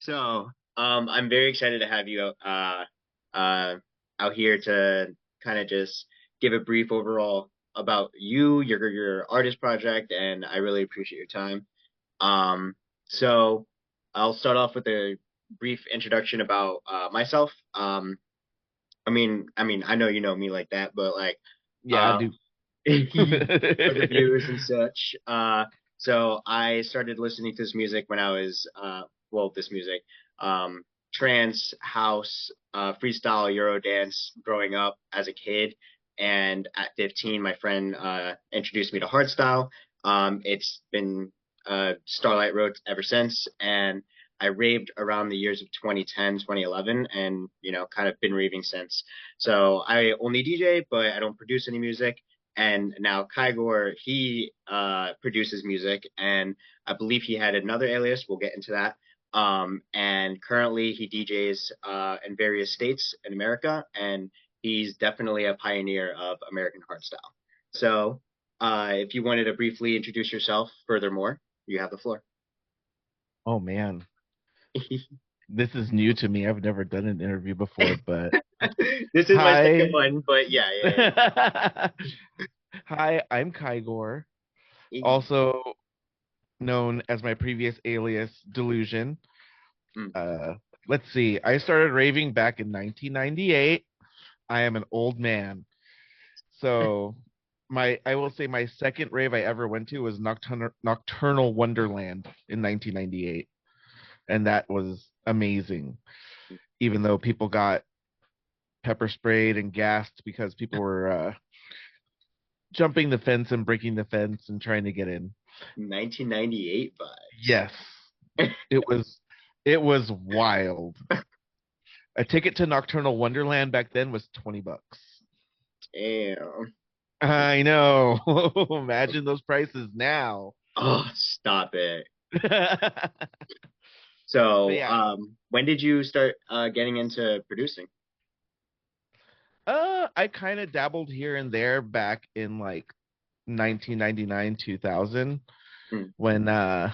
So, I'm very excited to have you uh, out here to kind of just give a brief overall about your artist project, and I really appreciate your time. So I'll start off with a brief introduction about myself. I know you know me like that, but like, Yeah, I uh, do. for the viewers and such. So I started listening to this music when I was this music, um, trance, house, freestyle, Eurodance growing up as a kid. And at 15, my friend introduced me to hardstyle. It's been Starlight Road ever since, and I raved around the years of 2010, 2011, and kind of been raving since. So I only DJ, but I don't produce any music. And now Kygore, he produces music, and I believe he had another alias. We'll get into that. And currently he DJs in various states in America, and he's definitely a pioneer of American hardstyle. So, if you wanted to briefly introduce yourself furthermore, you have the floor. Oh man, this is new to me. I've never done an interview before, but This is my second hi. one, but yeah. Hi, I'm Kygore, Yeah. also known as my previous alias Delusion. Mm. Uh, let's see. I started raving back in 1998. I am an old man. So I will say my second rave I ever went to was Nocturnal Wonderland in 1998, and that was amazing. Even though people got pepper sprayed and gassed because people were jumping the fence and breaking the fence and trying to get in. 1998 vibes. Yes, it was it was wild. A ticket to Nocturnal Wonderland back then was $20. Damn. I know. Imagine those prices now. Oh, stop it. But So, yeah, when did you start getting into producing? I kind of dabbled here and there back in like 1999, 2000 Hmm, when I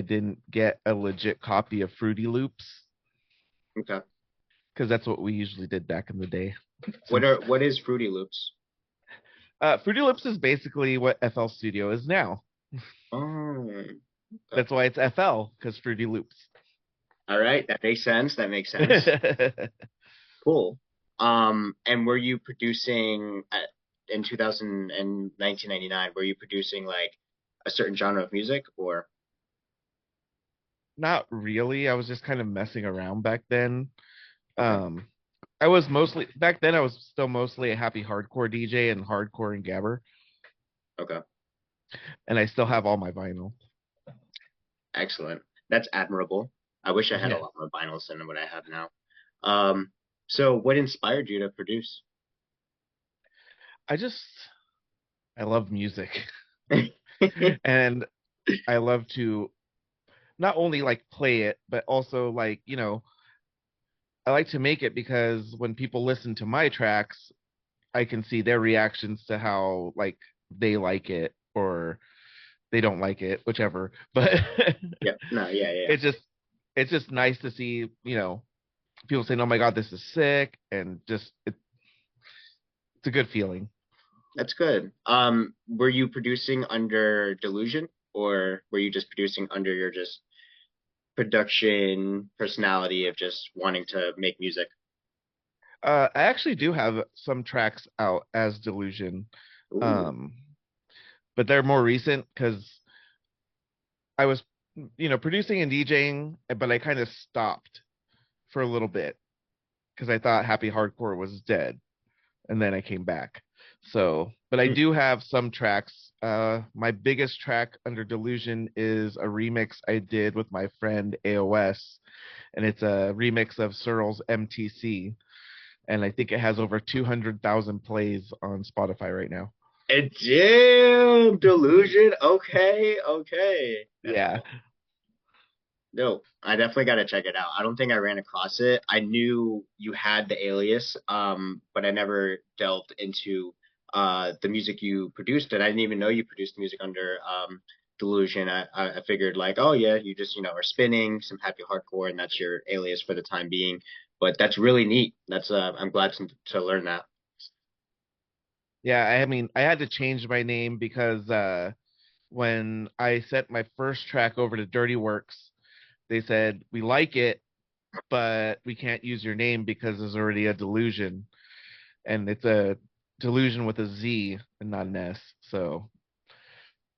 didn't get a legit copy of Fruity Loops okay. because that's what we usually did back in the day. What Since are what is Fruity Loops? Fruity Loops is basically what FL Studio is now. Oh, okay. That's why it's FL because Fruity Loops. All right, that makes sense. That makes sense. Cool. And were you producing in 2000 and 1999, were you producing like a certain genre of music or Not really. I was just kind of messing around back then. okay. Um, I was mostly back then. I was still mostly a happy hardcore DJ and hardcore and gabber, Okay. and I still have all my vinyl. Excellent. That's admirable. I wish I had a Yeah, lot more vinyls than what I have now. Um, so what inspired you to produce? I just I love music, and I love to not only like play it, but also like I like to make it because when people listen to my tracks, I can see their reactions to how like they like it or they don't like it, whichever. But Yeah. No, yeah. it's just it's just nice to see, people saying, "Oh my God, this is sick," and just it's a good feeling. That's good. Were you producing under Delusion or were you just producing under your just production personality of just wanting to make music? I actually do have some tracks out as Delusion, Ooh, um, but they're more recent because I was, producing and DJing, but I kind of stopped for a little bit because I thought Happy Hardcore was dead, and then I came back. So, but I hmm, do have some tracks. My biggest track under Delusion is a remix I did with my friend AOS, and it's a remix of Searle's MTC, and I think it has over 200,000 plays on Spotify right now. a damn Delusion. Okay. Yeah. No, I definitely got to check it out. I don't think I ran across it. I knew you had the alias, but I never delved into the music you produced, and I didn't even know you produced music under delusion. I figured like, oh yeah, you just are spinning some happy hardcore, and that's your alias for the time being. But that's really neat. That's I'm glad to learn that. Yeah, I mean, I had to change my name because when I sent my first track over to Dirty Works, they said we like it, but we can't use your name because there's already a delusion, and it's a delusion with a Z and not an S. So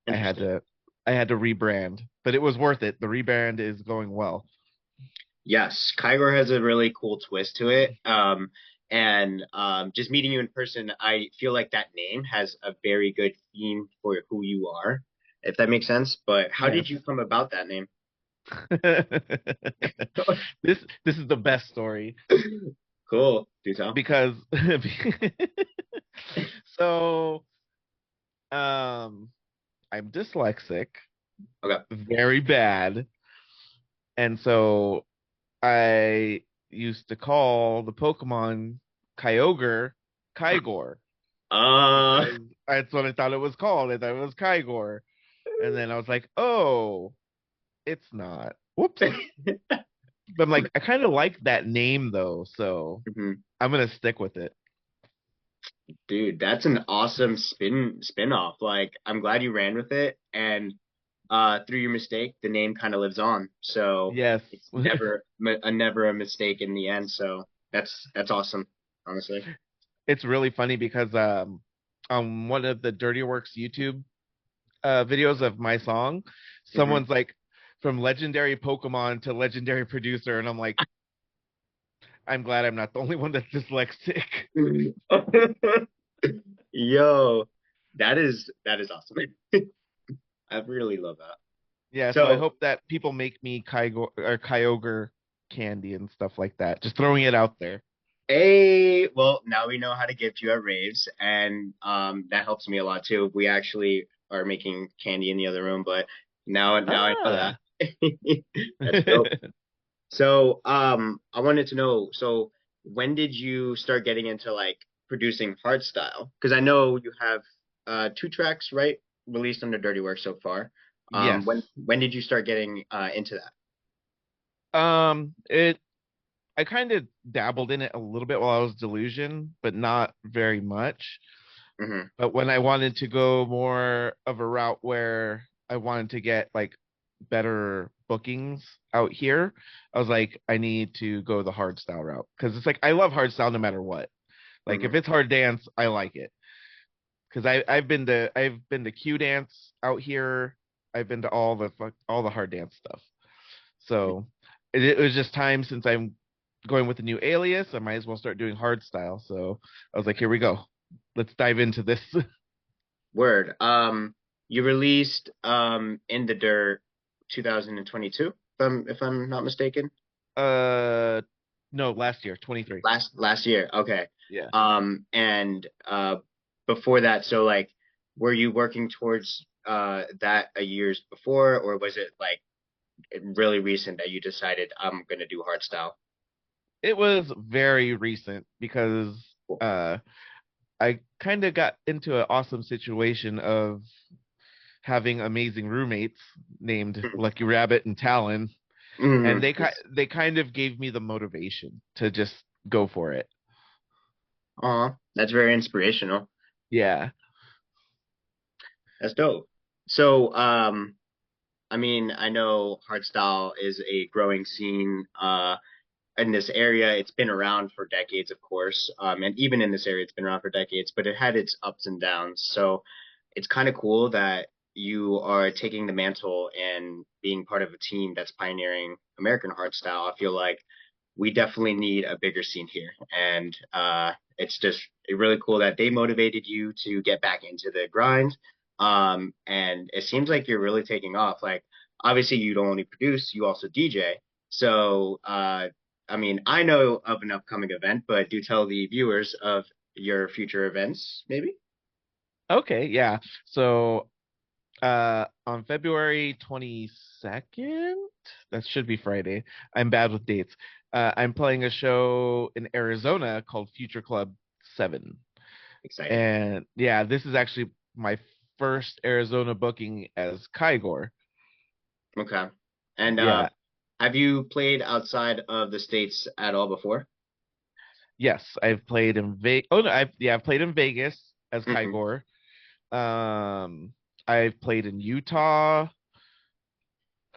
I had Interesting. to I had to rebrand, but it was worth it. The rebrand is going well. Yes, Kygore has a really cool twist to it. And just meeting you in person, I feel like that name has a very good theme for who you are, if that makes sense. But how Yes. did you come about that name? This is the best story Cool. Do tell. because so I'm dyslexic, Okay. very bad, and so I used to call the Pokemon Kyogre Kygore Uh, because that's what I thought it was called. I thought it was Kygore, and then I was like, oh, it's not. Whoops. But I'm like, I kind of like that name though, so mhm. I'm gonna stick with it. Dude, that's an awesome spin off. Like, I'm glad you ran with it, and through your mistake, the name kind of lives on. So Yes. it's never a mistake in the end. So that's awesome, honestly. It's really funny because on one of the Dirty Works YouTube videos of my song, Hmm. someone's like from legendary Pokemon to legendary producer, and I'm like, I'm glad I'm not the only one that's dyslexic. Yo, that is awesome. I really love that. Yeah, so I So, hope that people make me Kyogre candy and stuff like that. Just throwing it out there. well, now we know how to get you at raves, and that helps me a lot too. We actually are making candy in the other room, but now I know that. Ah. That's dope. So, I wanted to know, so when did you start getting into like producing hardstyle? Because I know you have two tracks, right, released under Dirty Work so far. Yes. When did you start getting into that? It I kind of dabbled in it a little bit while I was delusion, but not very much. Hmm. But when I wanted to go more of a route where I wanted to get like better bookings out here, I was like, I need to go the hard style route because it's like I love hard style no matter what. Like if Hmm. it's hard dance, I like it because I've been to Q dance out here. I've been to all the hard dance stuff. So it was just time since I'm going with the new alias. I might as well start doing hard style. So I was like, here we go. Let's dive into this. Word. You released In the Dirt 2022, if I'm not mistaken. uh, no, last year, 23. Last year. Okay. Yeah. And before that, so like, were you working towards that a years before, or was it like really recent that you decided I'm gonna do hardstyle? It was very recent because Cool. uh, I kind of got into an awesome situation of having amazing roommates named Lucky Rabbit and Talon, and Mm-hmm. they kind of gave me the motivation to just go for it. Aw, that's very inspirational. Yeah. That's dope. So, I mean, I know hardstyle is a growing scene in this area. It's been around for decades, of course, and even in this area, it's been around for decades. But it had its ups and downs. So it's kind of cool that you are taking the mantle and being part of a team that's pioneering American hardstyle. I feel like we definitely need a bigger scene here, and it's just really cool that they motivated you to get back into the grind. And it seems like you're really taking off. Like, obviously, you don't only produce, you also DJ. So, I mean, I know of an upcoming event, but do tell the viewers of your future events, maybe. Okay. Yeah. So on February 22nd, that should be Friday. I'm bad with dates. I'm playing a show in Arizona called Future Club 7. Exciting. And yeah, this is actually my first Arizona booking as Kygore. Okay. And Yeah. have you played outside of the states at all before? Yes, I've played in Vegas. Oh no, I've played in Vegas as Hmm. Kygore. Um, I've played in Utah.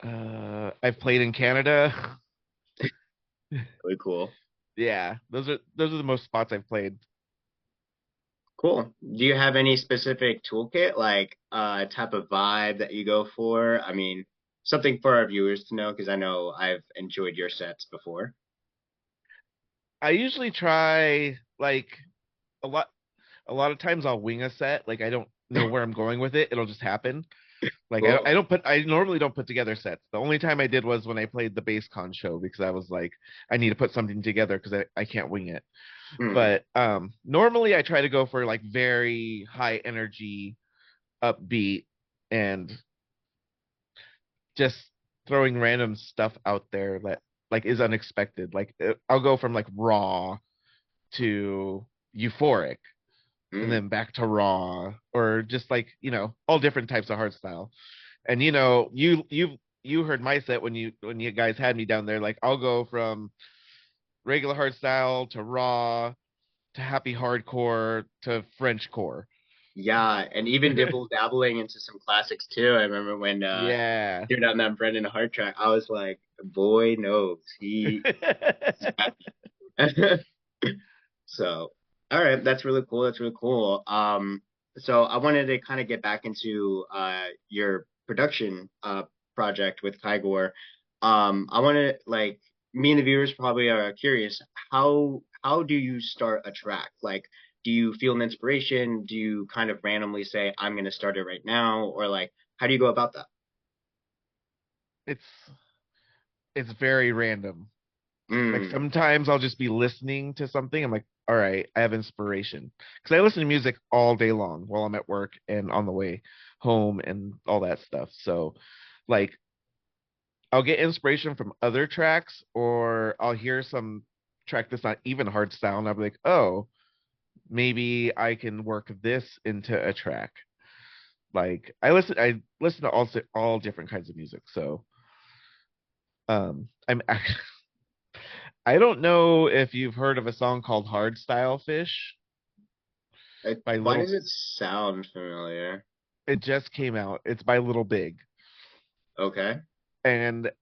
I've played in Canada. Really cool. Yeah, those are the most spots I've played. Cool. Do you have any specific toolkit, like type of vibe that you go for? I mean, something for our viewers to know, because I know I've enjoyed your sets before. I usually try like a lot a lot of times I'll wing a set. Like I don't know where I'm going with it. It'll just happen. Like Cool. I normally don't put together sets. The only time I did was when I played the BaseCon show because I was like I need to put something together because I can't wing it. Mm. But normally I try to go for like very high energy, upbeat, and just throwing random stuff out there that like is unexpected. Like I'll go from like raw to euphoric and Mm. then back to raw or just like all different types of hardstyle. And you heard my set when you guys had me down there. Like I'll go from regular hardstyle to raw to happy hardcore to French core. Yeah, and even dibble dabbling into some classics too. I remember when Yeah. he on that Brendan Hart track, I was like, boy knows he. So, all right, that's really cool. That's really cool. So I wanted to kind of get back into your production project with Kygore. I want to like me and the viewers probably are curious. How do you start a track? Like, do you feel an inspiration? Do you kind of randomly say, I'm going to start it right now? Or like, how do you go about that? it's it's very random. Like Mm, sometimes I'll just be listening to something. I'm like, all right, I have inspiration because I listen to music all day long while I'm at work and on the way home and all that stuff. So, like, I'll get inspiration from other tracks, or I'll hear some track that's not even hard style, and I'll be like, oh, maybe I can work this into a track. Like, I listen to all different kinds of music. So, I'm actually I don't know if you've heard of a song called "Hardstyle Fish" by why Little. does it sound familiar? It just came out. It's by Little Big, Okay. and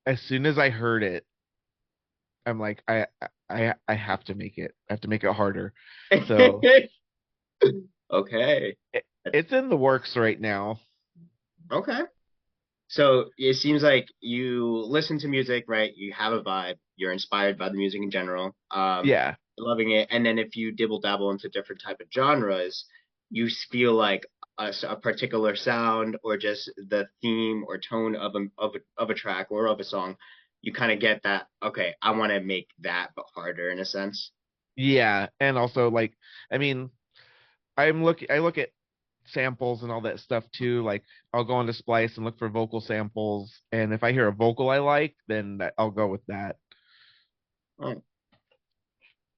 as soon as I heard it, I'm like, I have to make it. I have to make it harder. So Okay. it, it's in the works right now. Okay. So it seems like you listen to music, right? You have a vibe. You're inspired by the music in general. Yeah, Loving it. And then if you dibble dabble into different type of genres, you feel like a particular sound or just the theme or tone of a track or of a song, you kind of get that. Okay, I want to make that but harder in a sense. yeah, and also like, I mean, I look at samples and all that stuff too. Like I'll go into Splice and look for vocal samples, and if I hear a vocal I like, then I'll go with that. Oh,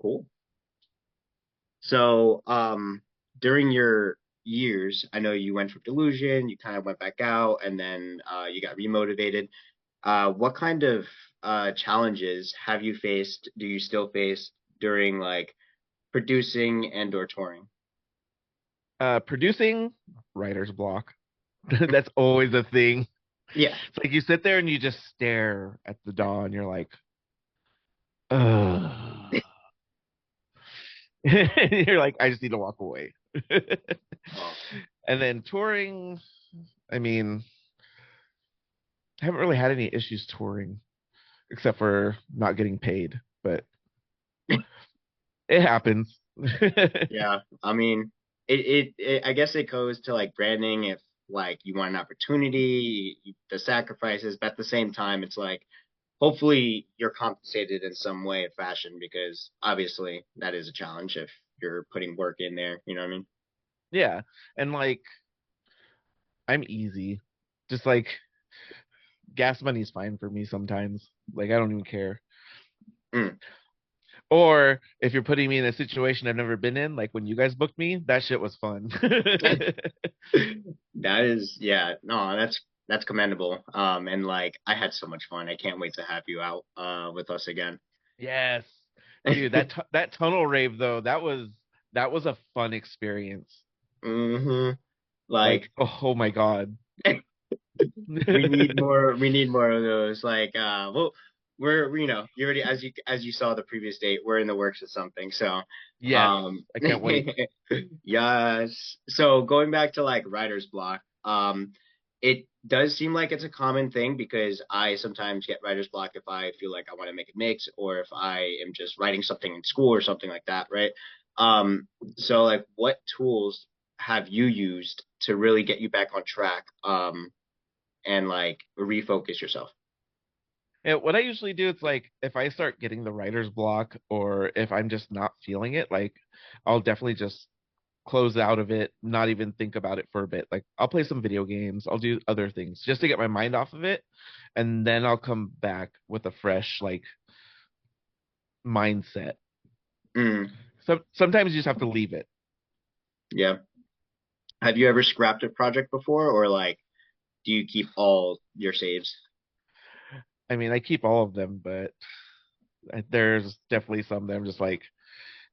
cool. So, during your years, I know you went from delusion, you kind of went back out, and then you got remotivated. What kind of challenges have you faced? Do you still face during like producing and or touring? Producing writer's block. That's always a thing. Yeah. It's like you sit there and you just stare at the daw and you're like, ugh. You're like, I just need to walk away. Oh, And then touring, I mean, I haven't really had any issues touring except for not getting paid, but it happens. yeah. I mean, I guess it goes to like branding if like you want an opportunity, the sacrifices, but at the same time, it's like hopefully you're compensated in some way or fashion because obviously that is a challenge if you're putting work in there. You know what I mean? Yeah. And like, I'm easy. Just like gas money's fine for me sometimes. Like, I don't even care. Mm. Or if you're putting me in a situation I've never been in, like when you guys booked me, that shit was fun. That is, yeah, no, that's commendable. And like I had so much fun. I can't wait to have you out with us again. Yes. Dude, that tunnel rave though, that was a fun experience. hmm Like Like, oh my God. we need more of those. Like well we're you know, you already as you saw the previous date, we're in the works of something. So Yes, I can't wait. yes. So going back to like writer's block, it does seem like it's a common thing because I sometimes get writer's block if I feel like I want to make a mix or if I am just writing something in school or something like that, right? So like what tools have you used to really get you back on track and like refocus yourself? And what I usually do, it's like if I start getting the writer's block or if I'm just not feeling it, like I'll definitely just close out of it, not even think about it for a bit. Like I'll play some video games, I'll do other things just to get my mind off of it, and then I'll come back with a fresh like mindset. Mm, So sometimes you just have to leave it. yeah. Have you ever scrapped a project before, or like, do you keep all your saves? I mean, I keep all of them, but there's definitely some that I'm just like,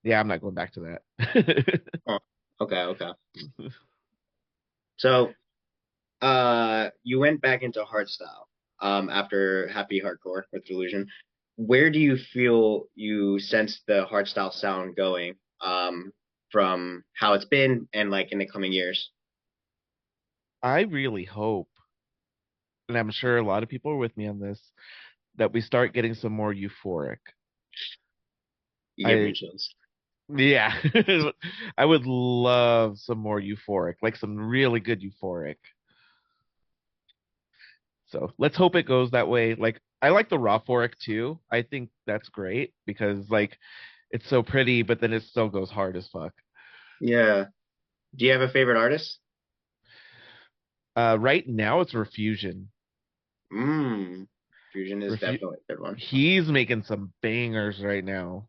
yeah, I'm not going back to that. Oh, okay, okay. So, you went back into hardstyle, after Happy Hardcore with Delusion. Where do you feel you sense the hardstyle sound going, from how it's been and like in the coming years? I really hope, and I'm sure a lot of people are with me on this, that we start getting some more euphoric. You give me I chills. Yeah, I would love some more euphoric, like some really good euphoric. So let's hope it goes that way. Like I like the raw phoric too. I think that's great because like it's so pretty, but then it still goes hard as fuck. Yeah. Do you have a favorite artist? Right now it's Refusion. Mmm. Fusion is Refu definitely a good one. He's making some bangers right now.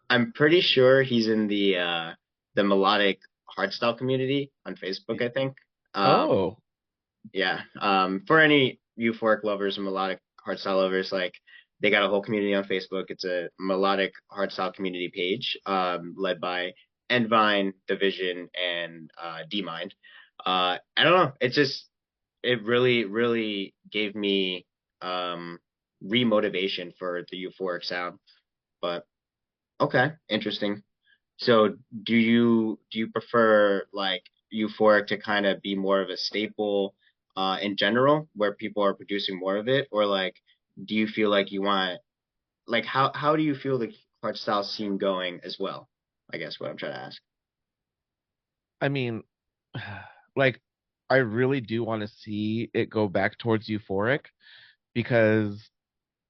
I'm pretty sure he's in the melodic hardstyle community on Facebook, I think. Oh, Yeah. For any euphoric lovers and melodic hardstyle lovers, like they got a whole community on Facebook. It's a melodic hardstyle community page, led by Endvine, Division, and DMind. I don't know. It really, really gave me um remotivation for the euphoric sound. But okay, interesting. So do you prefer like euphoric to kind of be more of a staple in general where people are producing more of it, or like do you feel like you want like how do you feel the art style scene going as well? I guess what I'm trying to ask. I mean, like I really do want to see it go back towards euphoric because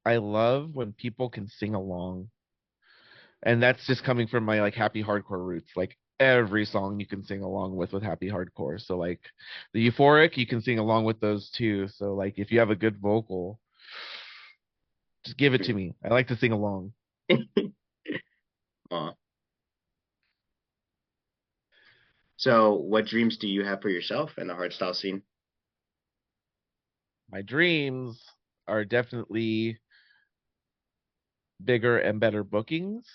I love when people can sing along. And that's just coming from my like happy hardcore roots. Like every song you can sing along with happy hardcore. So like the euphoric you can sing along with those too. So like if you have a good vocal, just give it to me. I like to sing along. Uh, so what dreams do you have for yourself in the hardstyle scene? My dreams are definitely bigger and better bookings,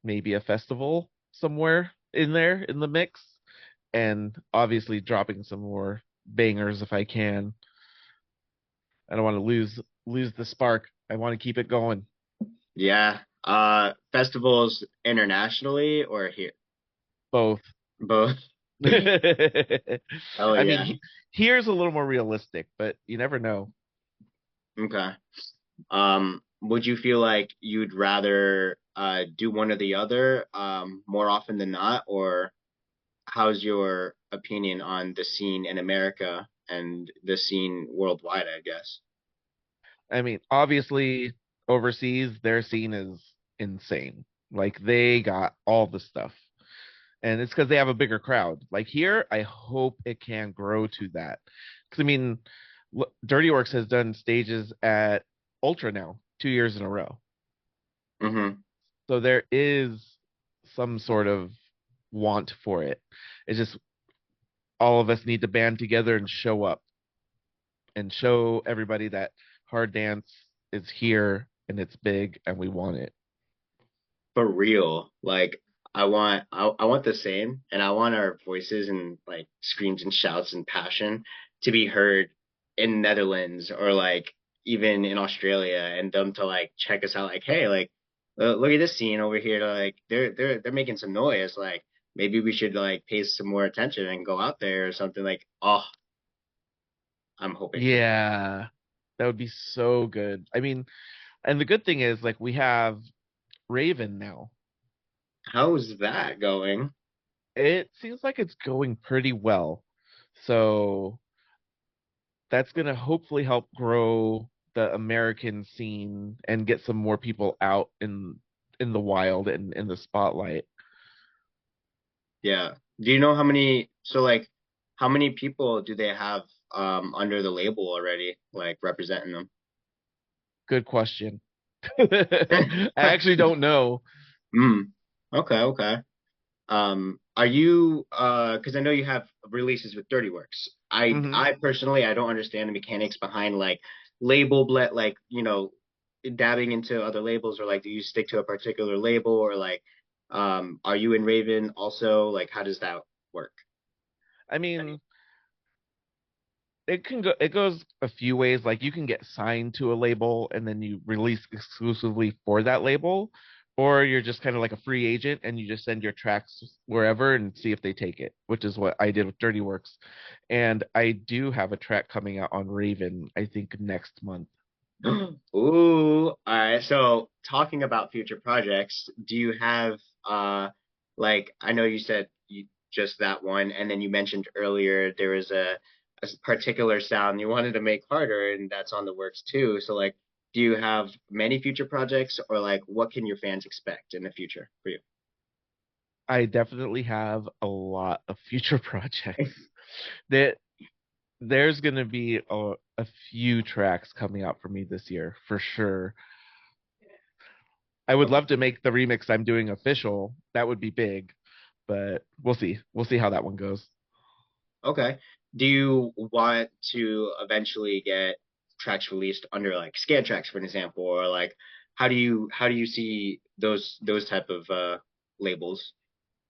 maybe a festival somewhere in there in the mix, and obviously dropping some more bangers if I can. I don't want to lose the spark. I want to keep it going. Yeah. Festivals internationally or here? Both. Both. Oh I mean, yeah. here's a little more realistic, but you never know. Okay. Would you feel like you'd rather do one or the other more often than not, or how's your opinion on the scene in America and the scene worldwide, I guess? I mean, obviously, overseas, their scene is insane. Like, they got all the stuff. And it's because they have a bigger crowd. Like, here, I hope it can grow to that. Because, I mean, Dirty Works has done stages at Ultra now, 2 years in a row. Mm-hmm. So there is some sort of want for it. It's just all of us need to band together and show up and show everybody that hard dance is here and it's big and we want it. For real. Like I want the same, and I want our voices and like screams and shouts and passion to be heard in Netherlands or like even in Australia, and them to like check us out like, hey, like look at this scene over here, like they're making some noise, like maybe we should like pay some more attention and go out there or something. Like, oh, I'm hoping for that. Yeah, that would be so good. I mean, and the good thing is like we have Raven now. How's that going? It seems like it's going pretty well. So that's going to hopefully help grow the American scene and get some more people out in the wild and in the spotlight. Yeah. Do you know how many, so like how many people do they have under the label already, like representing them? Good question. I actually don't know. Mm. Okay, okay. Are you because I know you have releases with Dirty Works. Hmm. I personally I don't understand the mechanics behind like label ble like, dabbing into other labels, or like do you stick to a particular label, or like are you in Raven also? Like how does that work? I mean, it goes a few ways. Like you can get signed to a label and then you release exclusively for that label, or you're just kind of like a free agent and you just send your tracks wherever and see if they take it, which is what I did with Dirty Works. And I do have a track coming out on Raven, I think next month. Ooh, all right. So talking about future projects, do you have like I know you said you just that one, and then you mentioned earlier there was a particular sound you wanted to make harder, and that's on the works too. So like, do you have many future projects, or like what can your fans expect in the future for you? I definitely have a lot of future projects. That there's going to be a few tracks coming out for me this year for sure. I would love to make the remix I'm doing official. That would be big, but we'll see. We'll see how that one goes. Okay. Do you want to eventually get tracks released under like scan tracks, for an example, or like how do you see those type of labels?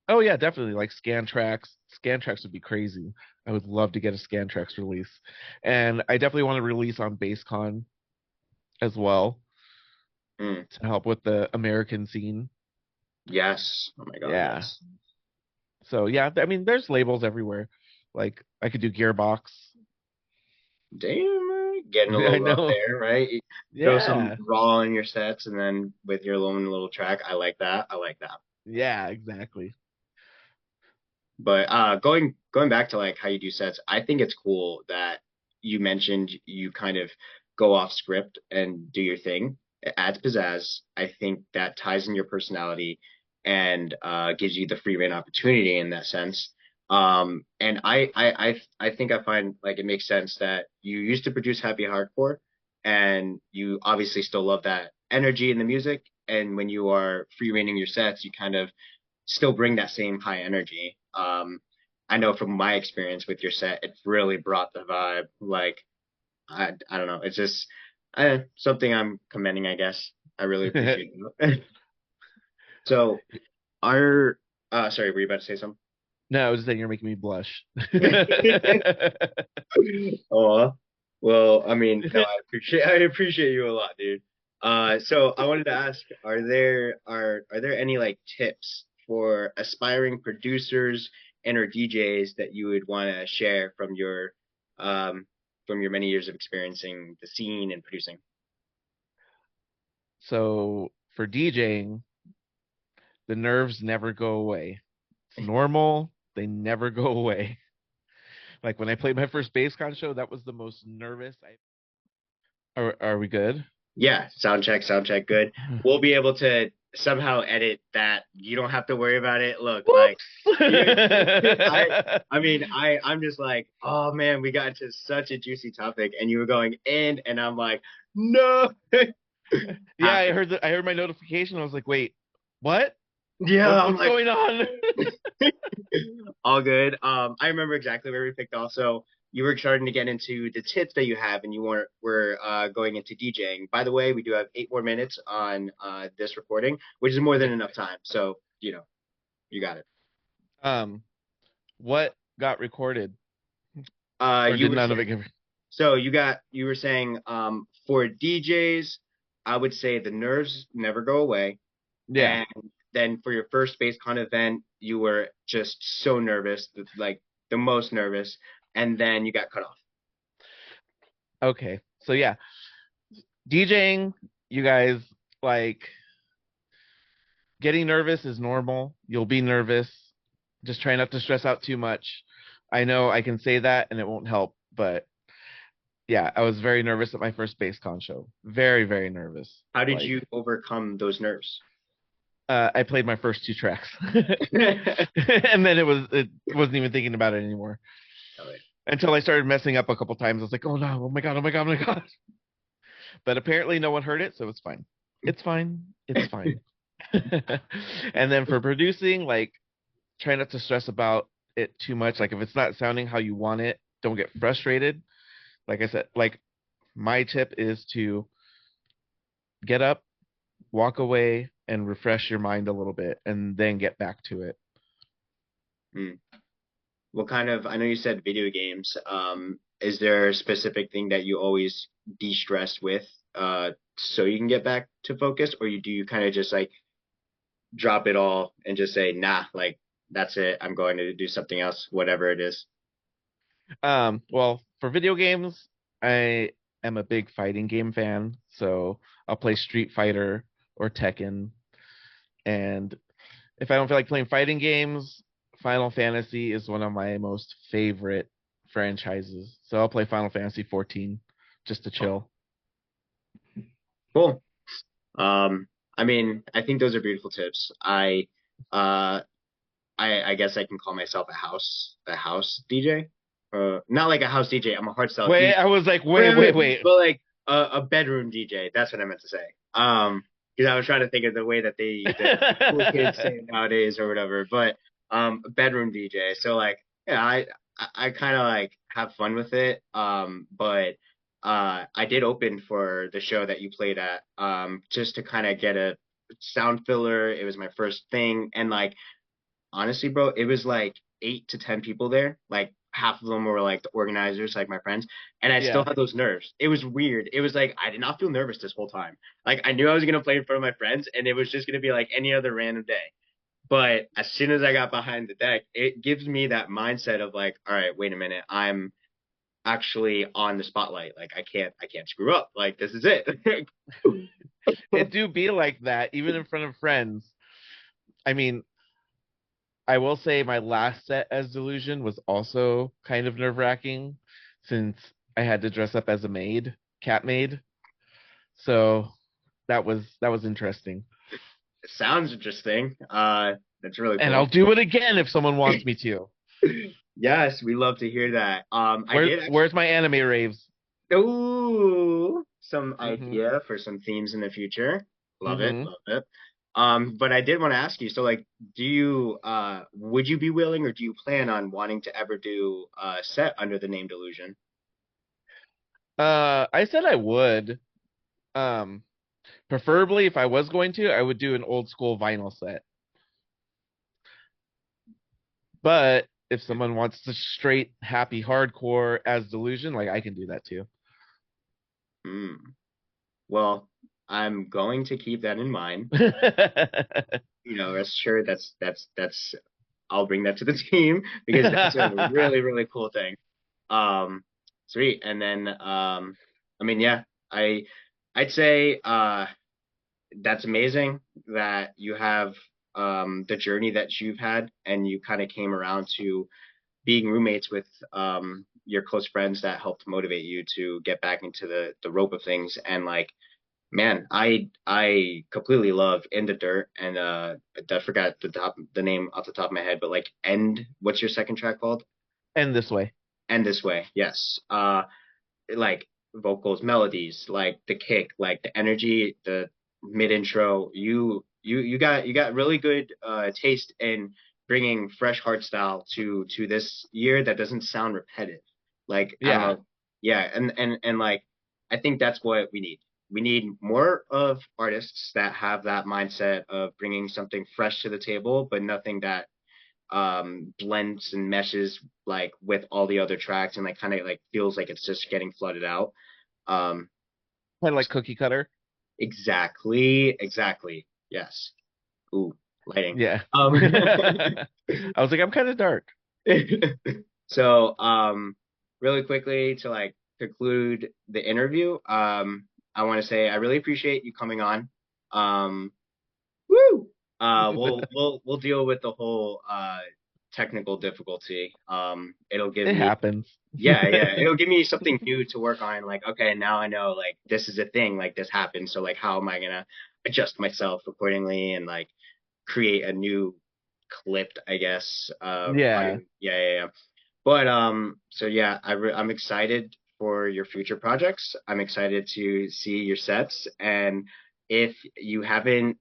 Oh yeah, definitely. Like scan tracks. Scan tracks would be crazy. I would love to get a scan tracks release. And I definitely want to release on BaseCon as well Mm, to help with the American scene. yes. Oh my God, Yeah. yes. So yeah, I mean there's labels everywhere. Like I could do Gearbox. Damn, man. Getting a I little up know. there, right? You throw some Yeah. raw in your sets, and then with your own little track. I like that. I like that. Yeah, exactly. But going back to like how you do sets, I think it's cool that you mentioned you kind of go off script and do your thing. It adds pizzazz. I think that ties in your personality and gives you the free reign opportunity in that sense. And I think I find like it makes sense that you used to produce happy hardcore, and you obviously still love that energy in the music. And when you are free reigning your sets, you kind of still bring that same high energy. I know from my experience with your set, it really brought the vibe. Like I don't know, it's just something I'm commending, I guess. I really appreciate it. So our sorry, were you about to say something? No, I was just saying you're making me blush. Oh, well, I mean, no, I appreciate you a lot, dude. So I wanted to ask, are there any like tips for aspiring producers and or DJs that you would want to share um from your many years of experiencing the scene and producing? So for DJing, the nerves never go away. It's normal. They never go away. Like when I played my first BassCon show, that was the most nervous I. Are we good? Yeah, sound check, good. We'll be able to somehow edit that. You don't have to worry about it. Look, like you, I, Whoops. I mean, I'm just like, oh man, we got into such a juicy topic, and you were going in, and I'm like, no. Yeah, Happen. I heard my notification. I was like, wait, what? Yeah, I'm What's like, going on? all good. I remember exactly where we picked off. So you were starting to get into the tips that you have, and you were going into DJing. By the way, we do have 8 more minutes on this recording, which is more than enough time. So you got it. Um, what got recorded, or You did were none saying of it get? so you were saying for DJs, I would say the nerves never go away, Yeah. and then for your first space con event, you were just so nervous, like the most nervous, and then you got cut off. Okay. So yeah, DJing, you guys, like, getting nervous is normal. You'll be nervous. Just try not to stress out too much. I know I can say that and it won't help, but yeah, I was very nervous at my first BaseCon show. Very, very nervous. How did Like, you overcome those nerves? I played my first two tracks, and then it wasn't even thinking about it anymore Ellie. until I started messing up a couple times. I was like, oh no, oh my god, oh my god, oh my god. But apparently no one heard it, so it's fine. It's fine. It's fine. And then for producing, like, try not to stress about it too much. Like, if it's not sounding how you want it, don't get frustrated. Like I said, like, my tip is to get up, walk away, and refresh your mind a little bit, and then get back to it. Hmm. What kind of, I know you said video games. Is there a specific thing that you always de-stress with, so you can get back to focus, or do you kind of just like drop it all and just say, nah, like that's it. I'm going to do something else, whatever it is. Well, for video games, I am a big fighting game fan, so I'll play Street Fighter or Tekken. And if I don't feel like playing fighting games, Final Fantasy is one of my most favorite franchises. So I'll play Final Fantasy 14 just to chill. Cool. I mean, I think those are beautiful tips. Uh, I guess I can call myself a house DJ. Not like a house DJ. I'm a hardstyle Wait, DJ. I was like, Wait, wait, wait, wait, wait. but like a bedroom DJ. That's what I meant to say. Because I was trying to think of the way that the cool kids say it nowadays or whatever. But a bedroom DJ. So like, yeah, I kind of like have fun with it. But I did open for the show that you played at. Just to kind of get a sound filler. It was my first thing, and like honestly, bro, it was like 8 to 10 people there. Like half of them were like the organizers, like my friends, and I still Yeah. had those nerves. It was weird. It was like I did not feel nervous this whole time. Like I knew I was gonna play in front of my friends, and it was just gonna be like any other random day. But as soon as I got behind the deck, it gives me that mindset of like, all right, wait a minute, I'm actually on the spotlight. Like I can't screw up. Like this is it. It do be like that, even in front of friends. I mean, I will say my last set as Delusion was also kind of nerve-wracking since I had to dress up as a maid, cat maid. So that was interesting. It sounds interesting. That's really And I'll cool. do it again if someone wants me to. Yes, we love to hear that. I did Where's actually. my anime raves? Ooh, some Mm-hmm. idea for some themes in the future. Love it, Mm-hmm. love it. But I did want to ask you, so like, would you be willing or do you plan on wanting to ever do a set under the name Delusion? I said I would. Um, Preferably if I was going to, I would do an old school vinyl set. But if someone wants the straight happy hardcore as Delusion, like, I can do that too. Hmm. Well, I'm going to keep that in mind. Rest assured that's I'll bring that to the team because that's a really, really cool thing. Um, Sweet. And then I mean, yeah, I'd say that's amazing that you have the journey that you've had and you kind of came around to being roommates with your close friends that helped motivate you to get back into the rope of things. And like, man, I completely love In the Dirt, and I forgot the name off the top of my head, but like End, what's your second track called? And this way. End This Way. Yes. Like vocals, melodies, like the kick, like the energy, the mid intro. You got really good taste in bringing fresh hardstyle to this year that doesn't sound repetitive. Like I don't Yeah. know, yeah, and like I think that's what we need. We need more of artists that have that mindset of bringing something fresh to the table, but nothing that blends and meshes like with all the other tracks and like kind of like feels like it's just getting flooded out. Um, Kind of like cookie cutter. exactly. Yes. Ooh, lighting. Yeah. Um, I was like, I'm kind of dark. so really quickly to like conclude the interview, I want to say I really appreciate you coming on. Um, Woo! We'll deal with the whole technical difficulty. It'll give It me happens. yeah, it'll give me something new to work on. Like, okay, now I know like this is a thing, like this happened. So like how am I gonna adjust myself accordingly and like create a new clip, I guess. Yeah. Yeah. But so yeah, I'm excited for your future projects. I'm excited to see your sets, and if you haven't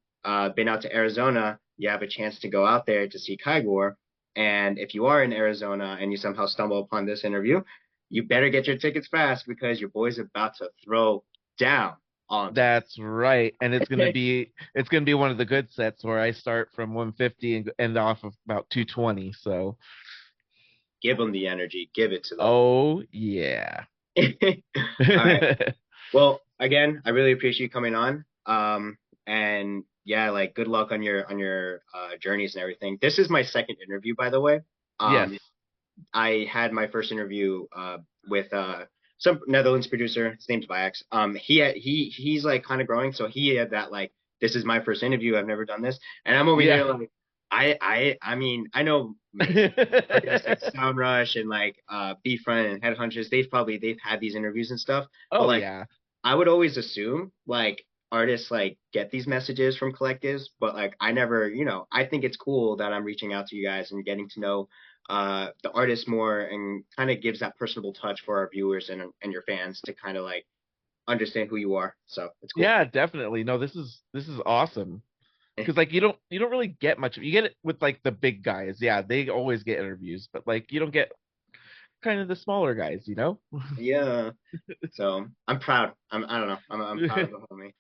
been out to Arizona, you have a chance to go out there to see Kygore. And if you are in Arizona and you somehow stumble upon this interview, you better get your tickets fast because your boy's about to throw down on That's right. And it's gonna be one of the good sets where I start from 150 and end off of about 220. So, give them the energy, give it to them. oh yeah. All right. Well, again, I really appreciate you coming on. And yeah, like good luck on your journeys and everything. This is my second interview, by the way. Yes. Um, I had my first interview with some Netherlands producer. His name's Vax. He's like kind of growing, so he had that like this is my first interview. I've never done this, and I'm over Yeah. here like I mean I know artists like Sound Rush and like Beefront and Headhunters. They've had these interviews and stuff, but Oh like yeah. I would always assume like artists like get these messages from collectives, but like I never, I think it's cool that I'm reaching out to you guys and getting to know the artist more and kind of gives that personable touch for our viewers and your fans to kind of like understand who you are. So it's cool. Yeah, definitely. No, this is awesome. Because like you don't really get much of you get it with like the big guys. Yeah, they always get interviews, but like you don't get kind of the smaller guys, you know? Yeah. So I'm proud. I don't know. I'm proud of the homie.